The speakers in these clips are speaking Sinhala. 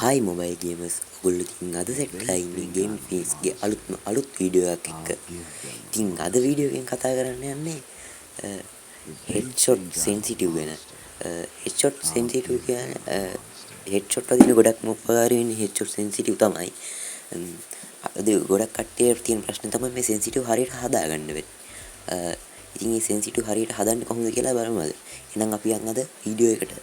Hi mobile gamers ඔයගොල්ලෝ ඉතින් අද සෙට් කරලා ඉන්නේ Game Fix ගේ අලුත් වීඩියෝ එකක් එක්ක. ඉතින් අද වීඩියෝ එකෙන් කතා කරන්න යන්නේ headshot sensitive ගැන. headshot sensitive කියන්නේ headshot වදින ගොඩක්ම උපකාරී වෙන්නේ headshot sensitive තමයි. අද ගොඩක් කට්ටියට තියෙන ප්‍රශ්නේ තමයි මේ sensitive හරියට හදාගන්න වෙන්නේ. ඉතින් මේ sensitive හරියට හදන්නේ කොහොමද කියලා බලමු අද. එහෙනම් අපි යන් අද වීඩියෝ එකට.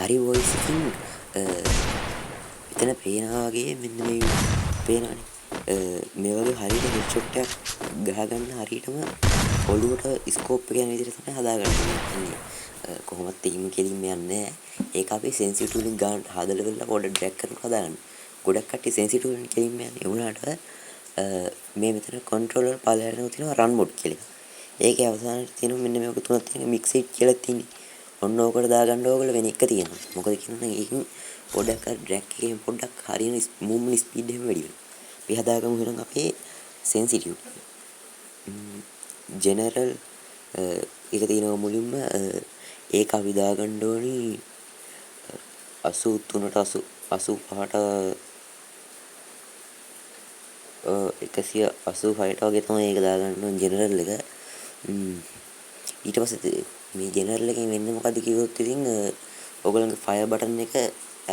හරි වොයිස් එකකින් මෙතන පේනවා වගේ මෙන්න මේ පේනවනේ මේ වගේ හරියට හෙඩ්ෂොට් එකක් ගහගන්න හරියටම ඔළුවට ස්කෝප් එක යන විදිහට තමයි හදාගන්නේ. කොහොමද තීම කෙලින්ම යන්නේ ඒක අපි සෙන්සිටිව් වලින් ගන්න හදලා වෙලා පොඩ්ඩක් ඩ්‍රැග් කරලා හදාගන්න. ගොඩක් කට්ටිය සෙන්සිටිව් වලින් කෙලින්ම යන්නේ. ඒ වුණාට මේ මෙතන කන්ට්‍රෝලර් පළයටම තියෙනවා රන් මොඩ් කියලා. ඒකේ අවසානයේ තියෙනවා මෙන්න මේක තුනක් තියෙන මික්ස් ඉට් කියලා තියෙන්නේ. ඔන්න ඕකට දාගන්න ඕගොල්ලෝ වෙන එක තියෙනවා. මොකද කියනොත් ඒකෙන් පොඩ්ඩක් අර ඩ්‍රැග් එකෙන් පොඩ්ඩක් හරියන මූව්මන්ට් ස්පීඩ් එකම වැඩි වෙනවා. අපි හදාගමු එහෙනම් අපේ සෙන්සිටිව්. ජෙනරල් එක තියෙනවා මුලින්ම ඒක අපි දාගන්න ඕනි 83ට 85ට 186ට වගේ තමයි ඒක දාගන්න ඕන ජෙනරල් එක. ඊට පස්සේ මේ ජෙනරල් එකෙන් වෙන්නේ මොකද්ද කිව්වොත් ඉතින් ඔයගොල්ලන්ගේ ෆයර් බටන් එක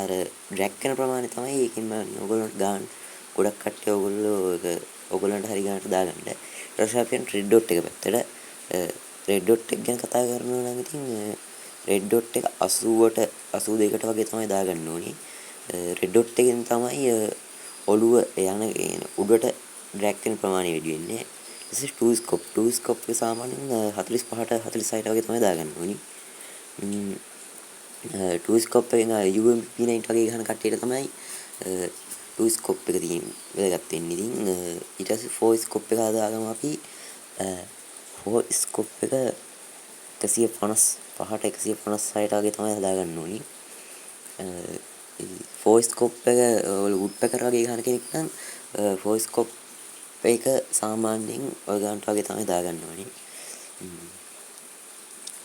අර ඩ්‍රැග් කරන ප්‍රමාණය තමයි ඒකෙන් බලන්නේ. ඔයගොල්ලන්ට ගන්න ගොඩක් කට්ටිය ඔයගොල්ලන්ට හරි ගන්නට දාගන්න. ඊට පස්සේ අපි රෙඩ් ඩොට් එක පැත්තට රෙඩ් ඩොට් එක ගැන කතා කරනවා නම් ඉතින් රෙඩ් ඩොට් එක 80ට 82ට වගේ තමයි දාගන්න ඕනේ. රෙඩ් ඩොට් එකෙන් තමයි ඔළුව යන උඩට ඩ්‍රැග් කරන ප්‍රමාණය වැඩි වෙන්නේ. this is two scope එක සාමාන්‍යයෙන් 45ට 46ට වගේ තමයි දාගන්න ඕනි. two scope එකෙන් UMP P9 වගේ ගහන කට්ටියට තමයි two scope එක තියෙන්නේ වැදගත් වෙන්නේ. ඉතින් ඊට පස්සේ four scope එක හදාගම අපි four scope එක 155ට 156ට වගේ තමයි හදාගන්න ඕනි. four scope එක woodpecker වගේ ගහන කෙනෙක් නම් four scope ඒක සාමාන්‍යයෙන් ඔය ගන්නට වගේ තමයි දාගන්න ඕනේ.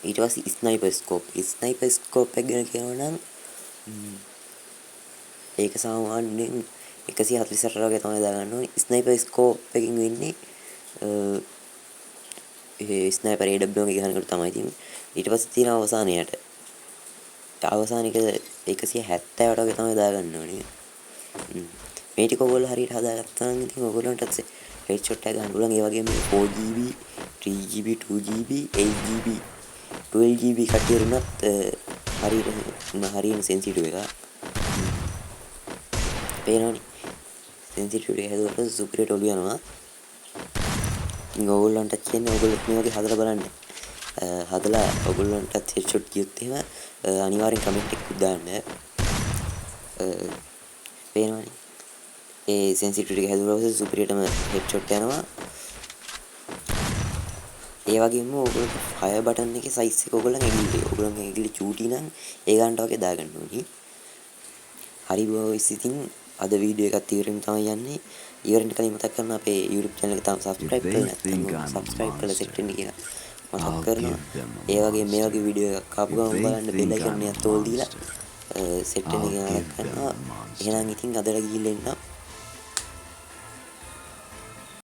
ඊට පස්සේ ස්නයිපර් ස්කෝප් එක ගැන කියනවා නම් ඒක සාමාන්‍යයෙන් 148 වගේ තමයි දාගන්න ඕනේ. ස්නයිපර් ස්කෝප් එකකින් වෙන්නේ ඒ ස්නයිපර් AW එක ගන්නකොට තමයි තියෙන්නේ. ඊට පස්සේ තියෙන අවසානයට එක 170ට වගේ තමයි දාගන්න ඕනේ. මේ ටික ඔයගොල්ලෝ හරියට හදාගත්තා නම් ඉතින් ඔයගොල්ලන්ට headshot එක ගන්න පුළුවන්. ඒ වගේම 4GB 3GB 2GB 8GB 12GB කට්ටිය උනත් හරියට සෙන්සිටිව් එක පේනවනේ. සෙන්සිටිව් එක හැදුවට සුපිරියට ඔලු යනවා. ඉතින් ඔයගොල්ලන්ට කියන්නේ ඔයගොල්ලෝ මේ වගේ හදලා බලන්න. හදලා ඔයගොල්ලන්ටත් headshot ගියොත් එහෙම අනිවාර්යෙන් කමෙන්ට් එකක් දාන්න. පේනවනේ. ඒ සෙන්සිටිවිටි එක හැදුවා පස්සේ සුපිරියටම හෙඩ්ෂොට් යනවා. ඒ වගේම ඔයගොල්ලෝ ෆයර් බටන් එකේ සයිස් එක ඔයගොල්ලන්ගේ ඇඟිලි චූටි නම් ඒ ගන්නට වගේ දාගන්න ඕනි. හරි බොයිස් ඉතින් අද වීඩියෝ එකත් ඉවරින් තමයි යන්නේ. ඉවරින් කලින් මතක් කරනවා අපේ YouTube channel එක තාම subscribe කරලා නැත්නම් subscribe කරලා set වෙන්න කියලා මතක් කරනවා. ඒ වගේ මේ වගේ වීඩියෝ එකක් ආපු ගමන් බලන්න bell icon එකත් ඕල් දීලා set වෙන්න කියලා කරනවා. එහෙනම් ඉතින් අදලා ගිහින් එන්න